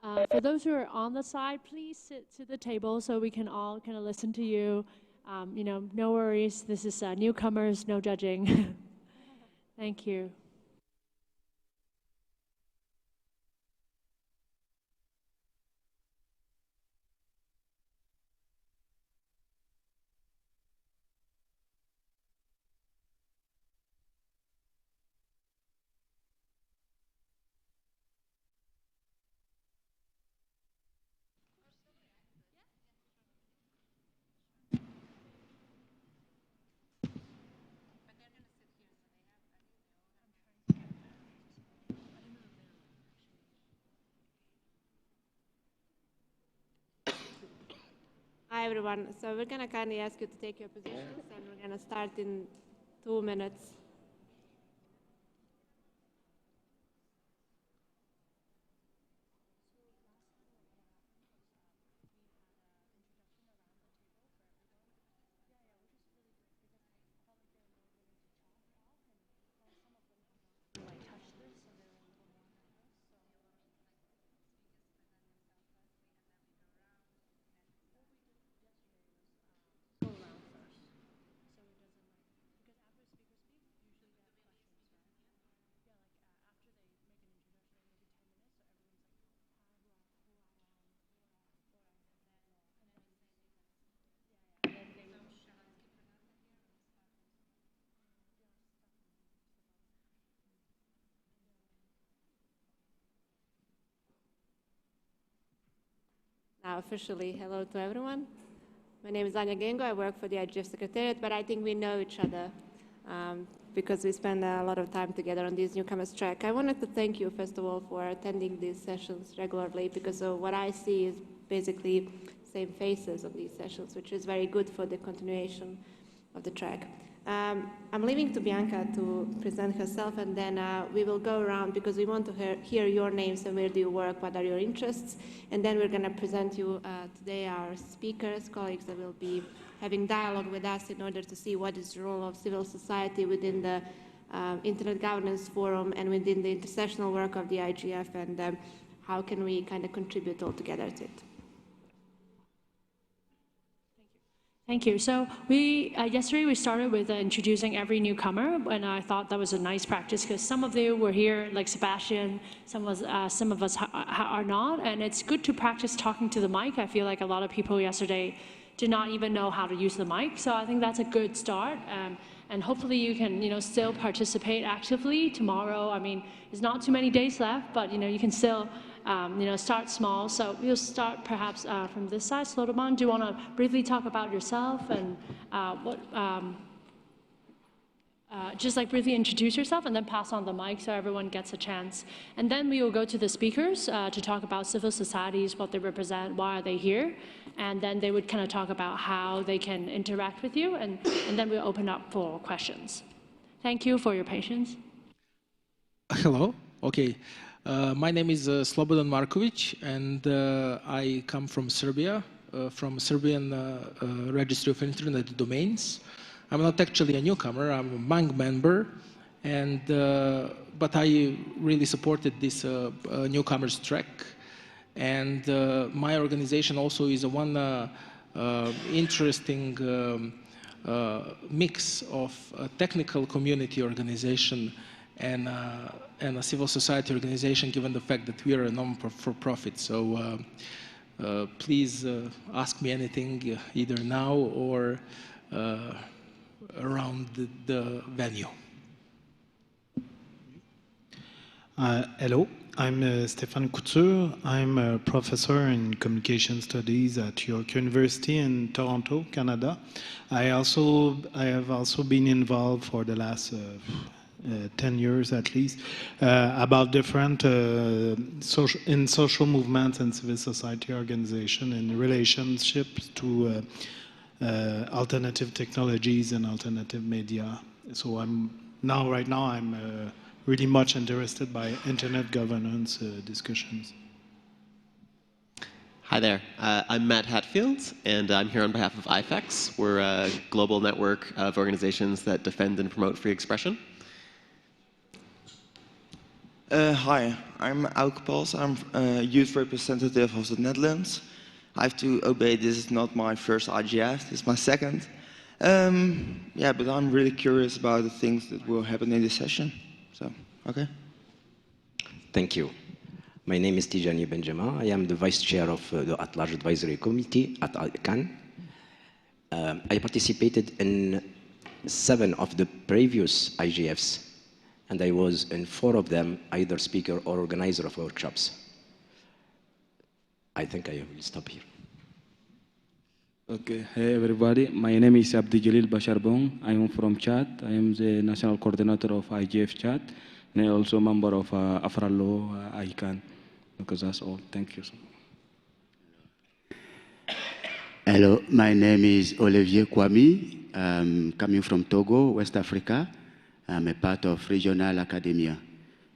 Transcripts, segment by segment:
For those who are on the side, please sit to the table so we can all kind of listen to you. No worries. This is newcomers, no judging. Thank you. Hi everyone. So we're gonna kindly ask you to take your positions, and we're gonna start in 2 minutes. Now officially, hello to everyone. My name is Anya Gengo. I work for the IGF Secretariat, but I think we know each other because we spend a lot of time together on this Newcomers Track. I wanted to thank you, first of all, for attending these sessions regularly, because what I see is basically same faces of these sessions, which is very good for the continuation of the track. I'm leaving to Bianca to present herself, and then we will go around because we want to hear your names and where do you work, what are your interests, and then we're going to present you today our speakers, colleagues that will be having dialogue with us in order to see what is the role of civil society within the Internet Governance Forum and within the intersessional work of the IGF, and how can we kind of contribute all together to it. Thank you. So yesterday we started with introducing every newcomer, and I thought that was a nice practice because some of you were here, like Sebastian, some of us are not, and it's good to practice talking to the mic. I feel like a lot of people yesterday did not even know how to use the mic, so I think that's a good start. And hopefully you can, still participate actively tomorrow. I mean, there's not too many days left, but you can still, start small. So we'll start perhaps from this side. Slodoman, do you want to briefly talk about yourself and just like briefly introduce yourself and then pass on the mic so everyone gets a chance. And then we will go to the speakers to talk about civil societies, what they represent, why are they here. And then they would kind of talk about how they can interact with you, and then we'll open up for questions. Thank you for your patience. Hello. Okay. My name is Slobodan Markovic, and I come from Serbia, from Serbian Registry of Internet Domains. I'm not actually a newcomer, I'm a bank member, and but I really supported this Newcomers Track. And my organization also is one interesting mix of a technical community organization and a civil society organization, given the fact that we are a non-for-profit. So please ask me anything either now or around the venue. Hello, I'm Stéphane Couture. I'm a professor in communication studies at York University in Toronto, Canada. I have also been involved for the last 10 years at least about different social movements and civil society organization in relationships to alternative technologies and alternative media. So right now I'm really much interested by internet governance discussions. Hi there, I'm Matt Hatfield, and I'm here on behalf of IFEX. We're a global network of organizations that defend and promote free expression. Hi, I'm Auke Pals. I'm youth representative of the Netherlands. I have to obey, this is not my first IGF, this is my second. Yeah, but I'm really curious about the things that will happen in this session. So, okay. Thank you. My name is Tijani Benjamin. I am the Vice Chair of the At-Large Advisory Committee at ICANN. I participated in 7 of the previous IGFs, and I was in 4 of them either speaker or organizer of workshops. I think I will stop here. Okay, hey everybody, my name is Abdi Jalil Basharbong. I am from Chad. I am the national coordinator of IGF Chad, and I am also a member of Afralo ICANN, because that's all. Thank you. Hello, my name is Olivier Kwame. I'm coming from Togo, West Africa. I'm a part of Regional Academia,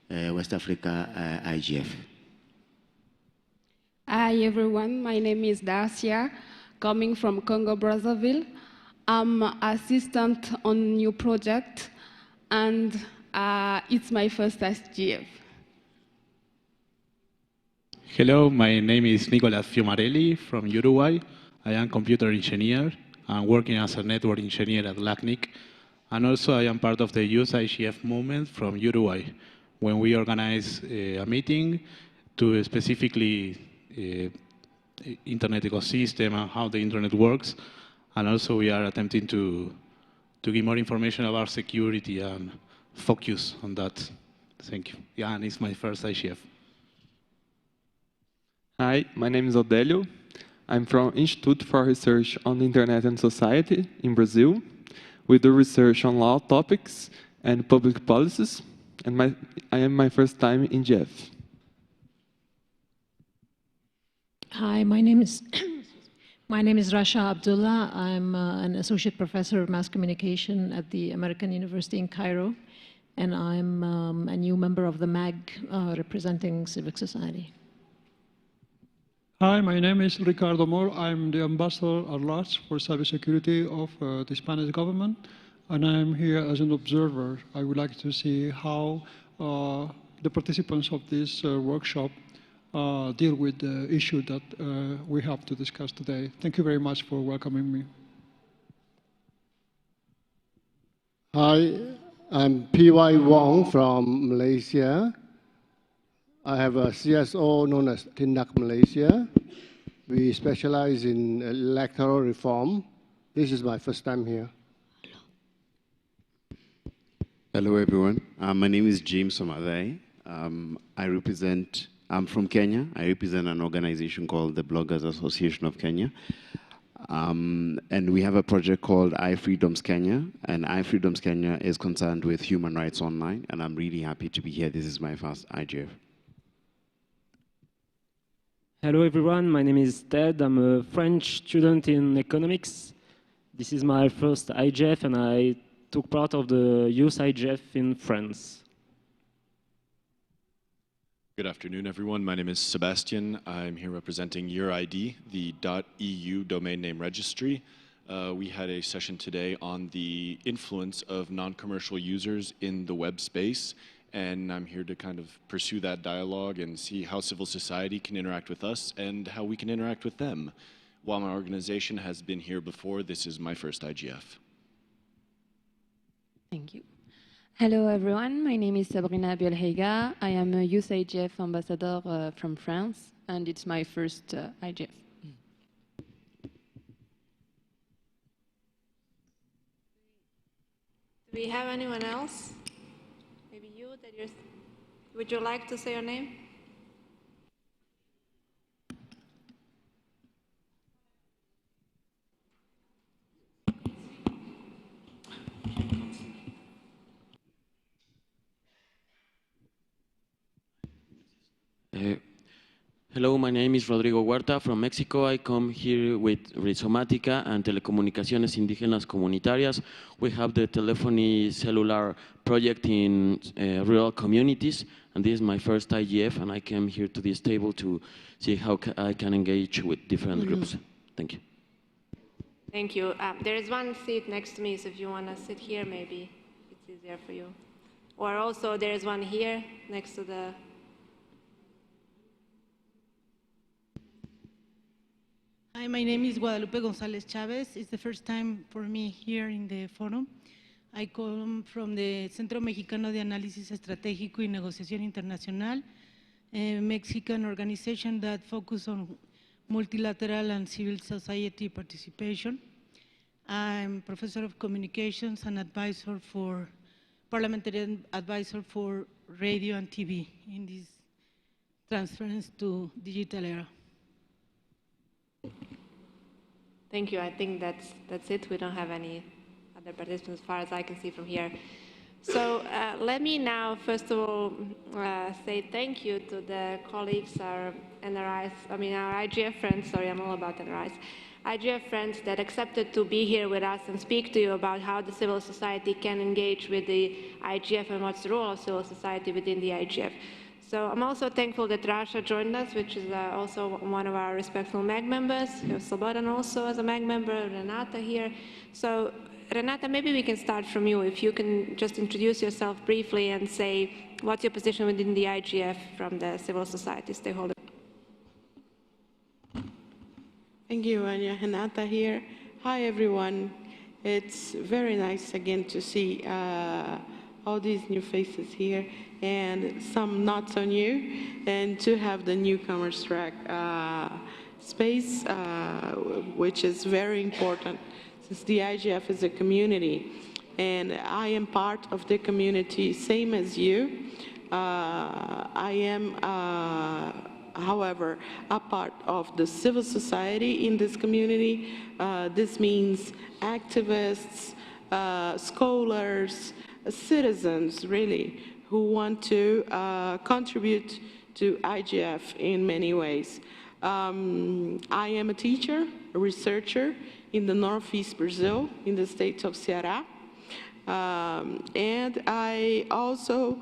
West Africa IGF. Hi everyone, my name is Dacia, coming from Congo Brazzaville. I'm assistant on new project, and it's my first IGF. Hello, my name is Nicolas Fiumarelli from Uruguay. I am computer engineer. I'm working as a network engineer at LACNIC. And also I am part of the Youth IGF movement from Uruguay, when we organize a meeting to specifically internet ecosystem and how the internet works. And also we are attempting to give more information about security and focus on that. Thank you. Yeah, and it's my first IGF. Hi, my name is Odélio. I'm from Institute for Research on the Internet and Society in Brazil. We do research on law topics and public policies, and I am my first time in GF. Hi, my name is Rasha Abdullah. I'm an associate professor of mass communication at the American University in Cairo, and I'm a new member of the MAG representing civic society. Hi, my name is Ricardo Mor. I'm the ambassador at large for cybersecurity of the Spanish government, and I'm here as an observer. I would like to see how the participants of this workshop deal with the issue that we have to discuss today. Thank you very much for welcoming me. Hi, I'm P.Y. Wong from Malaysia. I have a CSO known as Tindak Malaysia. We specialize in electoral reform. This is my first time here. Hello, everyone. My name is James Somadai. I'm from Kenya. I represent an organization called the Bloggers Association of Kenya. And we have a project called iFreedoms Kenya. And iFreedoms Kenya is concerned with human rights online. And I'm really happy to be here. This is my first IGF. Hello everyone, my name is Ted. I'm a French student in economics. This is my first IGF and I took part of the youth IGF in France. Good afternoon everyone, my name is Sebastian. I'm here representing YourID, the .eu domain name registry. We had a session today on the influence of non-commercial users in the web space. And I'm here to kind of pursue that dialogue and see how civil society can interact with us and how we can interact with them. While my organization has been here before, this is my first IGF. Thank you. Hello everyone, my name is Sabrina Bielhega. I am a Youth IGF ambassador from France, and it's my first IGF. Do we have anyone else? Would you like to say your name? Hello, my name is Rodrigo Huerta from Mexico. I come here with Rizomática and Telecomunicaciones Indígenas Comunitarias. We have the telephony cellular project in rural communities, and this is my first IGF, and I came here to this table to see how I can engage with different groups. Thank you. Thank you. There is one seat next to me, so if you want to sit here, maybe it's easier for you. Or also there is one here next to the... Hi, my name is Guadalupe González Chávez. It's the first time for me here in the forum. I come from the Centro Mexicano de Análisis Estratégico y Negociación Internacional, a Mexican organization that focuses on multilateral and civil society participation. I'm professor of communications and advisor for parliamentary advisor for radio and TV in this transference to digital era. Thank you. I think that's it. We don't have any other participants as far as I can see from here. So let me now, first of all, say thank you to the colleagues, our NRIs, our IGF friends, sorry, I'm all about NRIs, IGF friends that accepted to be here with us and speak to you about how the civil society can engage with the IGF and what's the role of civil society within the IGF. So I'm also thankful that Rasha joined us, which is also one of our respectful MAG members. We have Slobodan also as a MAG member, Renata here. So Renata, maybe we can start from you. If you can just introduce yourself briefly and say what's your position within the IGF from the civil society stakeholder. Thank you, Anya. Renata here. Hi, everyone. It's very nice again to see all these new faces here and some not so new, and to have the Newcomers Track space, which is very important since the IGF is a community and I am part of the community, same as you. I am, however, a part of the civil society in this community. This means activists, scholars, citizens, really, who want to contribute to IGF in many ways. I am a teacher, a researcher in the Northeast Brazil, in the state of Ceará. And I also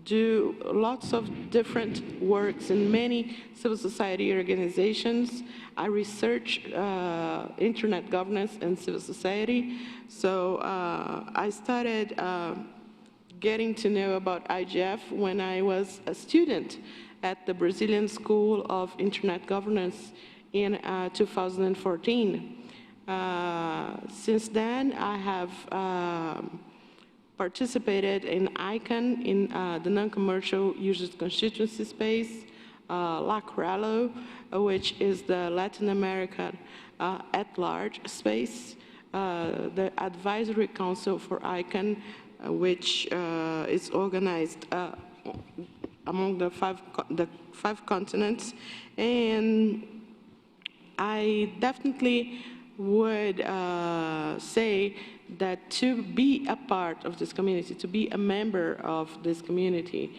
do lots of different works in many civil society organizations. I research internet governance and civil society. So I started getting to know about IGF when I was a student at the Brazilian School of Internet Governance in 2014. Since then, I have participated in ICANN, in the non-commercial users constituency space, LACRALO, which is the Latin American at-large space, the Advisory Council for ICANN, which is organized among the five continents. And I definitely would say that to be a part of this community, to be a member of this community,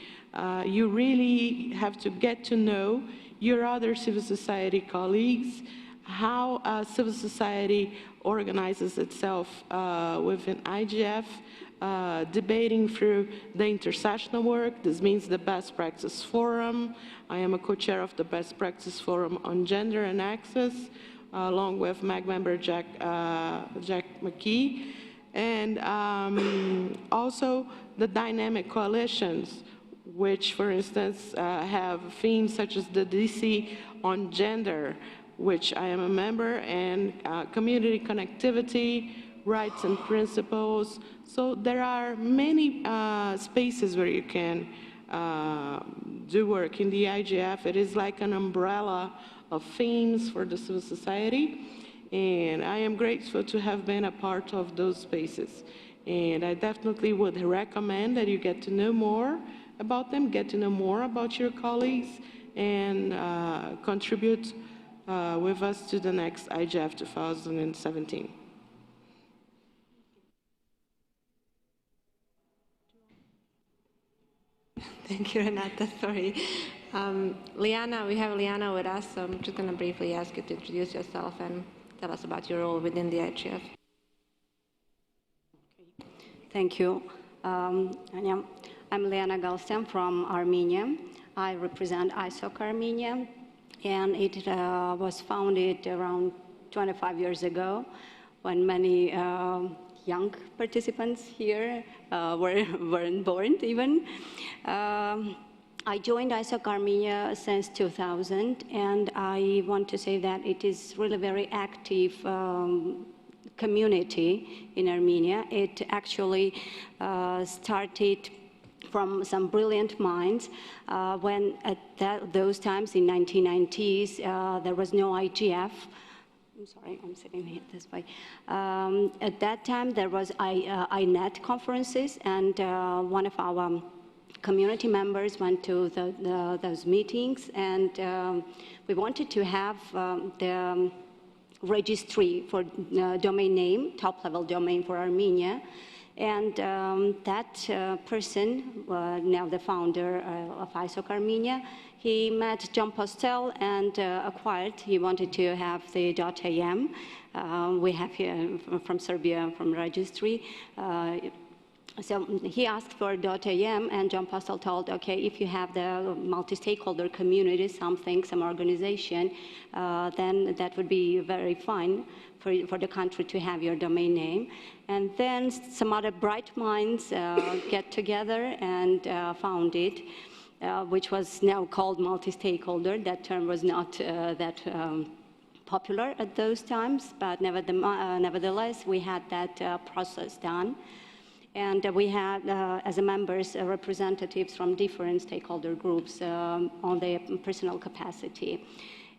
you really have to get to know your other civil society colleagues, how civil society organizes itself within IGF, debating through the intersectional work. This means the Best Practice Forum. I am a co-chair of the Best Practice Forum on Gender and Access, along with MAG member Jack McKee, and also the dynamic coalitions, which, for instance, have themes such as the DC on gender, which I am a member, and community connectivity, rights and principles. So there are many spaces where you can do work in the IGF. It is like an umbrella of themes for the civil society, and I am grateful to have been a part of those spaces. And I definitely would recommend that you get to know more about them, get to know more about your colleagues, and contribute with us to the next IGF 2017. Thank you, Renata. Sorry. Liana, we have Liana with us, so I'm just going to briefly ask you to introduce yourself and tell us about your role within the IGF. Thank you. I'm Liana Galstem from Armenia. I represent ISOC Armenia, and it was founded around 25 years ago when many young participants here weren't born even. I joined ISOC Armenia since 2000, and I want to say that it is really very active community in Armenia. It actually started from some brilliant minds when at those times in 1990s there was no IGF. I'm sorry, I'm sitting here this way. At that time there was INET conferences, and one of our community members went to those meetings, and we wanted to have the registry for domain name, top-level domain for Armenia. And that person, now the founder of ISOC Armenia, he met John Postel and acquired, he wanted to have the .am. We have here from Serbia, from registry. So he asked for .am, and John Postel told, okay, if you have the multi-stakeholder community, some organization, then that would be very fine for the country to have your domain name. And then some other bright minds get together and found it, which was now called multi-stakeholder. That term was not that popular at those times, but nevertheless, we had that process done. And we had, as a members, representatives from different stakeholder groups on their personal capacity.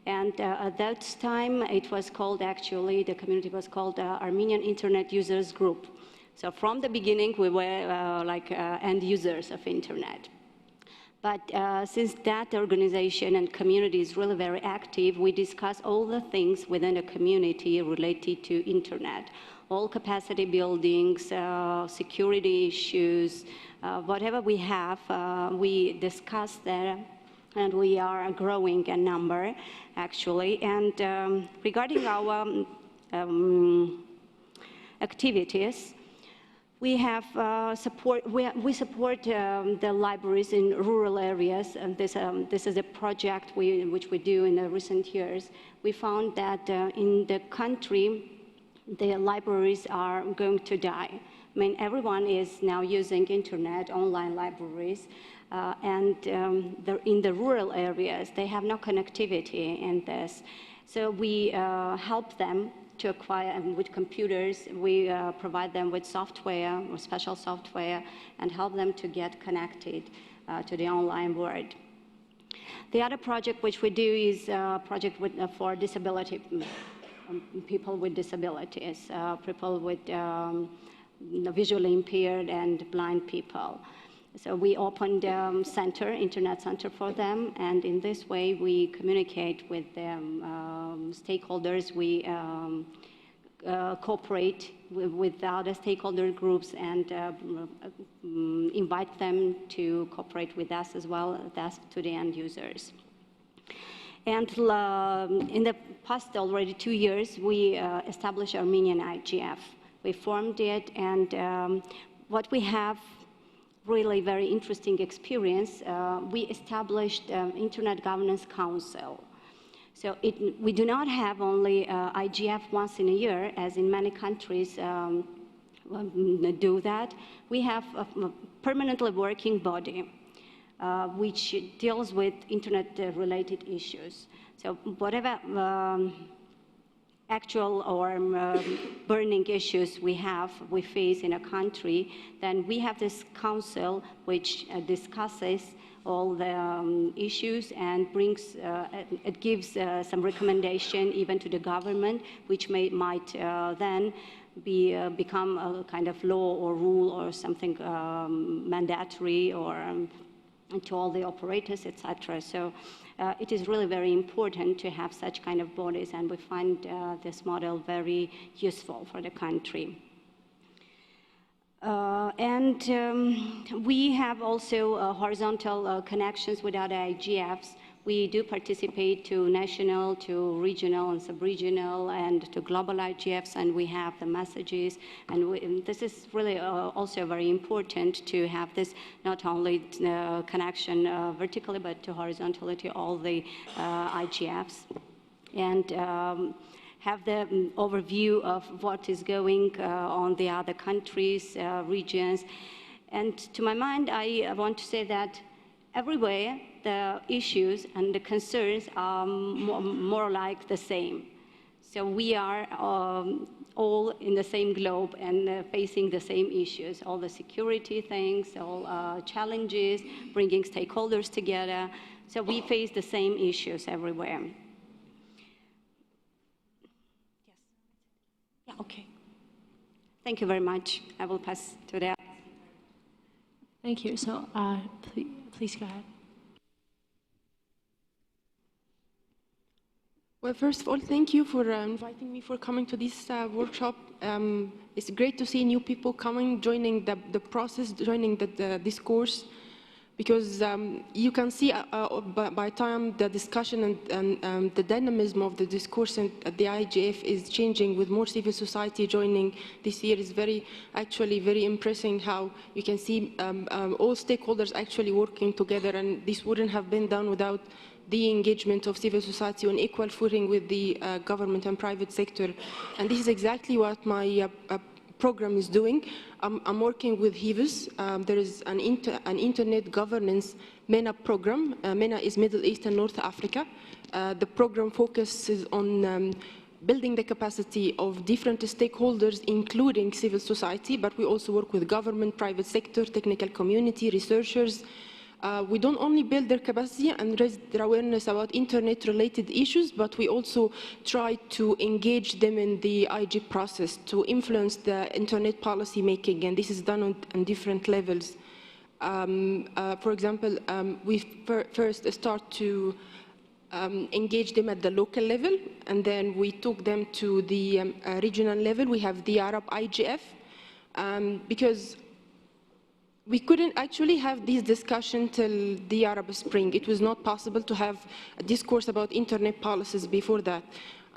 And at that time, it was called, actually, the community was called Armenian Internet Users Group. So from the beginning, we were like end users of Internet. But since that organization and community is really very active, we discuss all the things within the community related to Internet. All capacity buildings, security issues, whatever we have, we discuss there, and we are growing in number, actually. And regarding our activities, we have we support the libraries in rural areas, and this is a project which we do in the recent years. We found that in the country, the libraries are going to die. I mean, everyone is now using internet, online libraries, and in the rural areas, they have no connectivity in this. So we help them to acquire, with computers, we provide them with software or special software and help them to get connected to the online world. The other project which we do is a project for disability, people with disabilities, people with visually impaired and blind people. So we opened a center, internet center for them, and in this way we communicate with them, stakeholders. We cooperate with other stakeholder groups and invite them to cooperate with us as well as to the end users. And in the past already 2 years, we established Armenian IGF. We formed it, and what we have really very interesting experience, we established Internet Governance Council. So we do not have only IGF once in a year, as in many countries do that. We have a permanently working body which deals with internet-related issues. So whatever actual or burning issues we face in a country, then we have this council which discusses all the issues and brings, it gives some recommendation even to the government, which might then become a kind of law or rule or something mandatory or to all the operators, etc. So it is really very important to have such kind of bodies, and we find this model very useful for the country. We have also horizontal connections with other IGFs. We do participate to national, to regional and sub-regional, and to global IGFs, and we have the messages. And this is really also very important to have this not only connection vertically, but to horizontally to all the IGFs. And have the overview of what is going on the other countries, regions. And to my mind, I want to say that everywhere the issues and the concerns are more like the same. So we are all in the same globe and facing the same issues, all the security things, all challenges, bringing stakeholders together. So we face the same issues everywhere. Yes. Yeah, okay. Thank you very much. I will pass to the... Thank you. So please go ahead. Well, first of all, thank you for inviting me for coming to this workshop. It's great to see new people coming, joining the process, joining the discourse, because you can see by time the discussion and the dynamism of the discourse at the IGF is changing with more civil society joining this year is actually very impressive how you can see all stakeholders actually working together, and this wouldn't have been done without the engagement of civil society on equal footing with the government and private sector. And this is exactly what my program is doing. I'm working with HIVUS. There is an internet governance MENA program. MENA is Middle East and North Africa. The program focuses on building the capacity of different stakeholders, including civil society, but we also work with government, private sector, technical community, researchers. We don't only build their capacity and raise their awareness about internet-related issues, but we also try to engage them in the IG process to influence the internet policy making, and this is done on different levels. For example, we first start to engage them at the local level, and then we took them to the regional level. We have the Arab IGF, because we couldn't actually have this discussion till the Arab Spring. It was not possible to have a discourse about internet policies before that.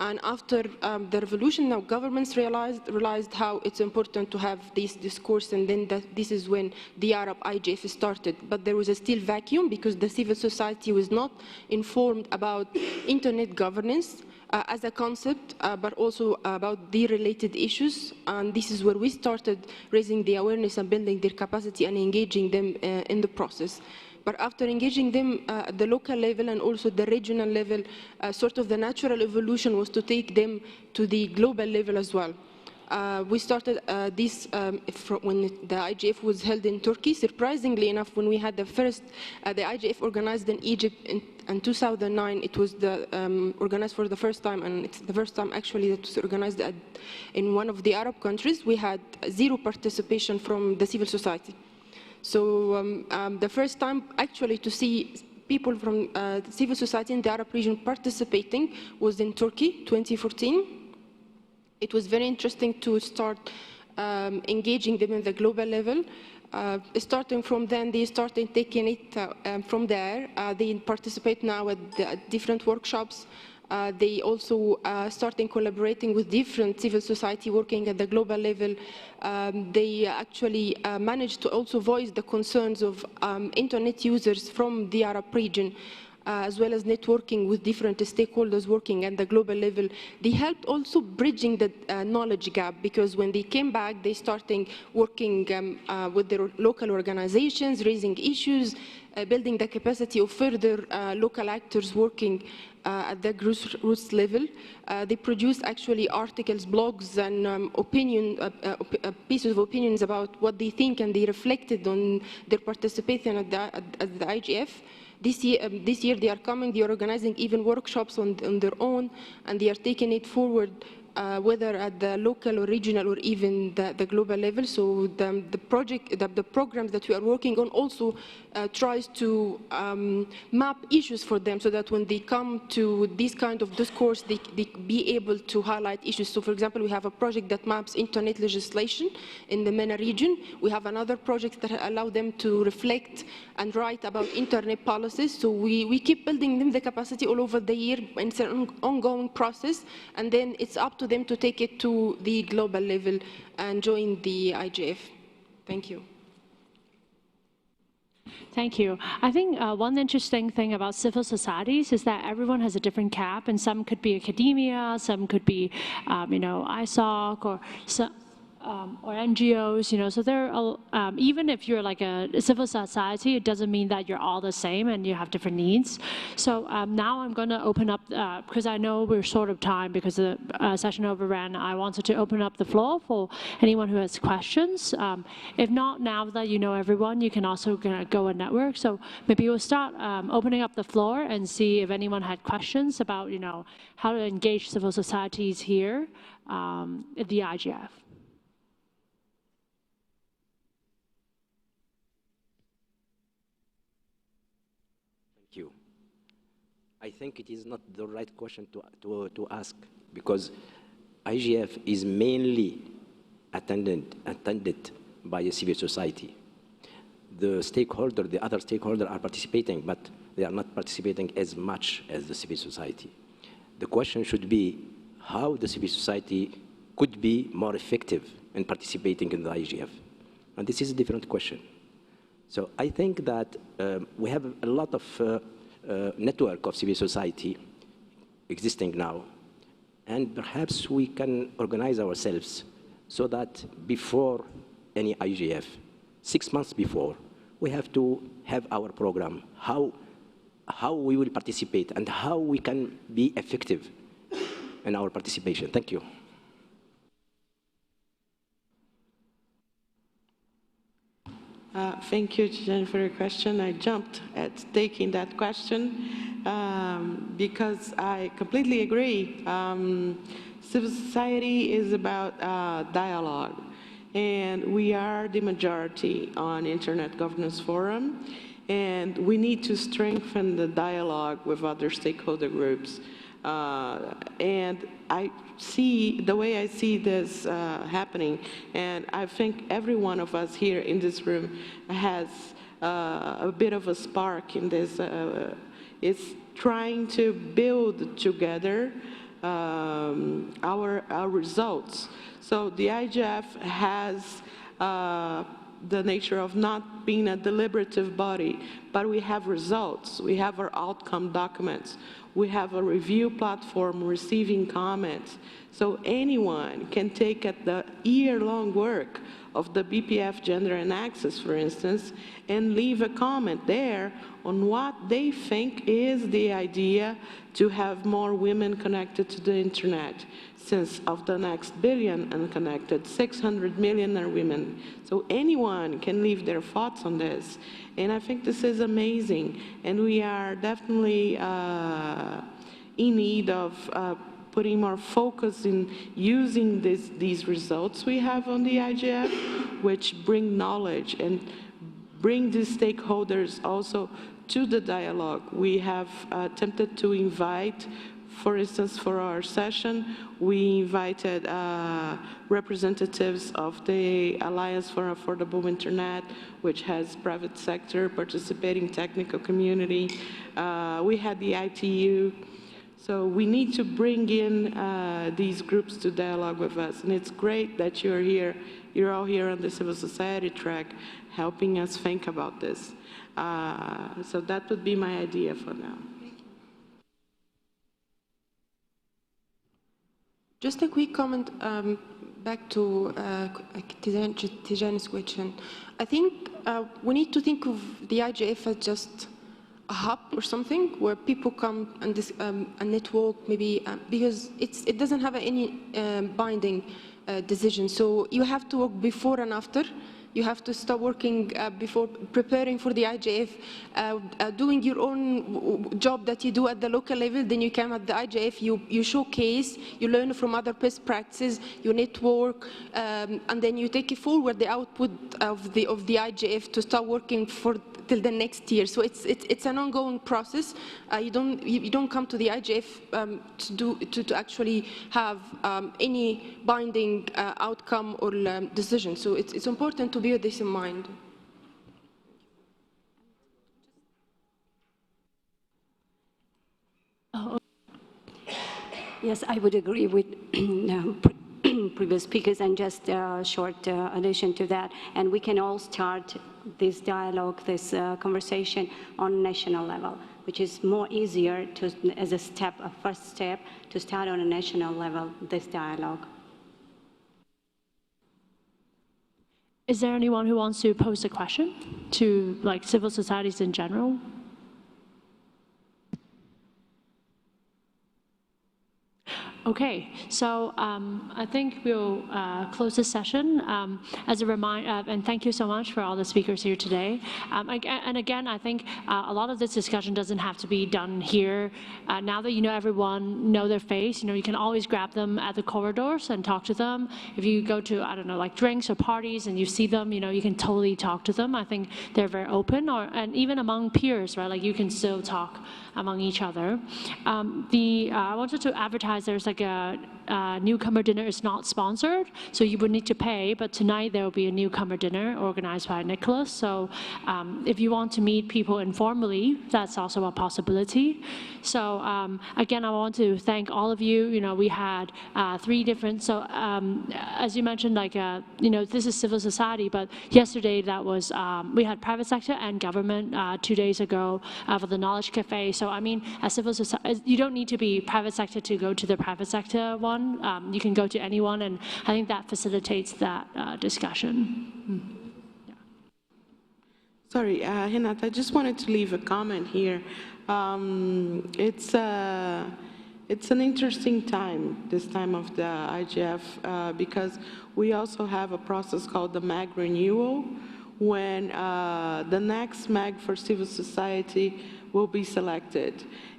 And after the revolution, now governments realized how it's important to have this discourse, and then this is when the Arab IGF started. But there was a still vacuum because the civil society was not informed about internet governance as a concept, but also about the related issues. And this is where we started raising the awareness and building their capacity and engaging them in the process. But after engaging them at the local level and also the regional level, sort of the natural evolution was to take them to the global level as well. We started this when the IGF was held in Turkey. Surprisingly enough, when we had the first, the IGF organized in Egypt in 2009, it was organized for the first time, and it's the first time actually that it was organized in one of the Arab countries. We had zero participation from the civil society. So the first time actually to see people from civil society in the Arab region participating was in Turkey, 2014. It was very interesting to start engaging them in the global level. Starting from then, they started taking it from there. They participate now at different workshops. They also started collaborating with different civil society working at the global level. They actually managed to also voice the concerns of internet users from the Arab region, as well as networking with different stakeholders working at the global level. They helped also bridging the knowledge gap, because when they came back, they started working with their local organizations, raising issues, building the capacity of further local actors working at the grassroots level. They produced actually articles, blogs, and pieces of opinions about what they think, and they reflected on their participation at the IGF. This year they are coming, they are organizing even workshops on their own, and they are taking it forward, whether at the local or regional or even the global level. So the programs that we are working on also tries to map issues for them, so that when they come to this kind of discourse, they be able to highlight issues. So for example, we have a project that maps internet legislation in the MENA region. We have another project that allow them to reflect and write about internet policies. So we keep building them the capacity all over the year. It's an ongoing process, and then it's up to them to take it to the global level and join the IGF. Thank you. Thank you. I think one interesting thing about civil societies is that everyone has a different cap, and some could be academia, some could be, ISOC or NGOs. So even if you're like a civil society, it doesn't mean that you're all the same and you have different needs. So now I'm going to open up, because I know we're short of time because the session overran. I wanted to open up the floor for anyone who has questions. If not, now that you know everyone, you can also go and network. So maybe we'll start opening up the floor and see if anyone had questions about, how to engage civil societies here at the IGF. I think it is not the right question to ask, because IGF is mainly attended by a civil society. The other stakeholders are participating, but they are not participating as much as the civil society. The question should be how the civil society could be more effective in participating in the IGF. And this is a different question. So I think that we have a lot of network of civil society existing now, and perhaps we can organize ourselves so that before any IGF, 6 months before, we have to have our program, how we will participate and how we can be effective in our participation. Thank you. Thank you, Jen, for your question. I jumped at taking that question because I completely agree. Civil society is about dialogue, and we are the majority on Internet Governance Forum, and we need to strengthen the dialogue with other stakeholder groups. And the way I see this happening, and I think every one of us here in this room has a bit of a spark in this, is trying to build together our results. So the IGF has the nature of not being a deliberative body, but we have results. We have our outcome documents. We have a review platform receiving comments. So anyone can take at the year-long work of the BPF Gender and Access, for instance, and leave a comment there on what they think is the idea to have more women connected to the internet. Since of the next billion unconnected, 600 million are women. So anyone can leave their thoughts on this. And I think this is amazing. And we are definitely in need of putting more focus in using these results we have on the IGF, which bring knowledge and bring the stakeholders also to the dialogue. We have attempted to invite, for instance, for our session, we invited representatives of the Alliance for Affordable Internet, which has private sector participating technical community. We had the ITU. So we need to bring in these groups to dialogue with us. And it's great that you're here. You're all here on the civil society track, helping us think about this. So that would be my idea for now. Just a quick comment back to Tijan's question. I think we need to think of the IGF as just a hub or something where people come and a network maybe, because it doesn't have any binding decision. So you have to work before and after. You have to start working before preparing for the IGF, doing your own job that you do at the local level. Then you come at the IGF, you showcase, you learn from other best practices, you network, and then you take it forward the output of the IGF to start working till the next year. So it's an ongoing process. You don't come to the IGF to actually have any binding outcome or decision. So it's important to bear this in mind. Yes, I would agree with previous speakers and just a short addition to that. And we can all start this dialogue, this conversation on national level, which is more easier to, as a step, a first step, to start on a national level, this dialogue. Is there anyone who wants to pose a question to like civil societies in general? Okay, so I think we'll close this session. As a reminder, and thank you so much for all the speakers here today. And again, I think a lot of this discussion doesn't have to be done here. Now that you know everyone, know their face, you can always grab them at the corridors and talk to them. If you go to, I don't know, like drinks or parties and you see them, you can totally talk to them. I think they're very open, and even among peers, right? Like you can still talk among each other. I wanted to advertise there's like a newcomer dinner is not sponsored, so you would need to pay, but tonight there will be a newcomer dinner organized by Nicholas. So if you want to meet people informally, that's also a possibility. So again, I want to thank all of you. We had 3 different, so as you mentioned, like, this is civil society, but yesterday that was, we had private sector and government 2 days ago for the Knowledge Cafe. So I mean, as civil society, you don't need to be private sector to go to the private sector one. You can go to anyone, and I think that facilitates that discussion. Yeah. Sorry, Renata, I just wanted to leave a comment here. It's an interesting time, this time of the IGF, because we also have a process called the MAG renewal, when the next MAG for civil society will be selected.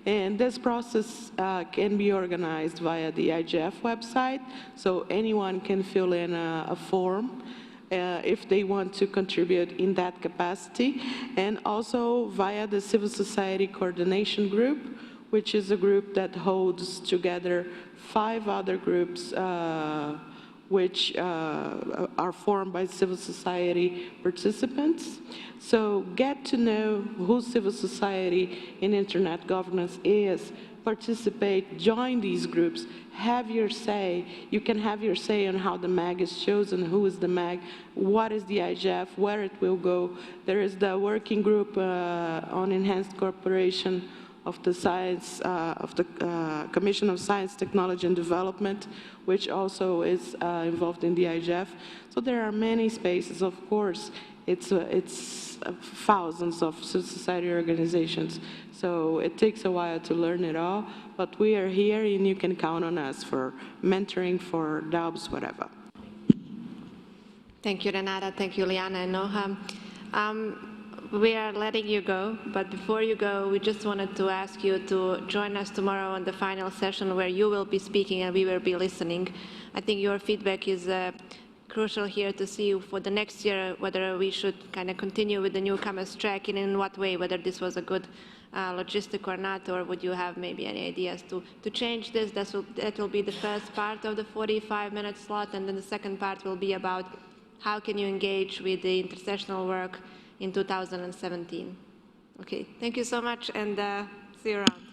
And this process can be organized via the IGF website, so anyone can fill in a form if they want to contribute in that capacity, and also via the Civil Society Coordination Group, which is a group that holds together 5 other groups which are formed by civil society participants. So get to know who civil society in internet governance is, participate, join these groups, have your say. You can have your say on how the MAG is chosen, who is the MAG, what is the IGF, where it will go. There is the working group on enhanced cooperation of the science, of the Commission of Science, Technology and Development, which also is involved in the IGF. So there are many spaces, of course. It's thousands of civil society organizations. So it takes a while to learn it all, but we are here and you can count on us for mentoring, for doubts, whatever. Thank you, Renata. Thank you, Liana and Noham. We are letting you go, but before you go, we just wanted to ask you to join us tomorrow on the final session where you will be speaking and we will be listening. I think your feedback is crucial here to see for the next year whether we should kind of continue with the newcomers track and in what way, whether this was a good logistic or not, or would you have maybe any ideas to change this? That will be the first part of the 45-minute slot, and then the second part will be about how can you engage with the intersectional work in 2017. Okay, thank you so much, and see you around.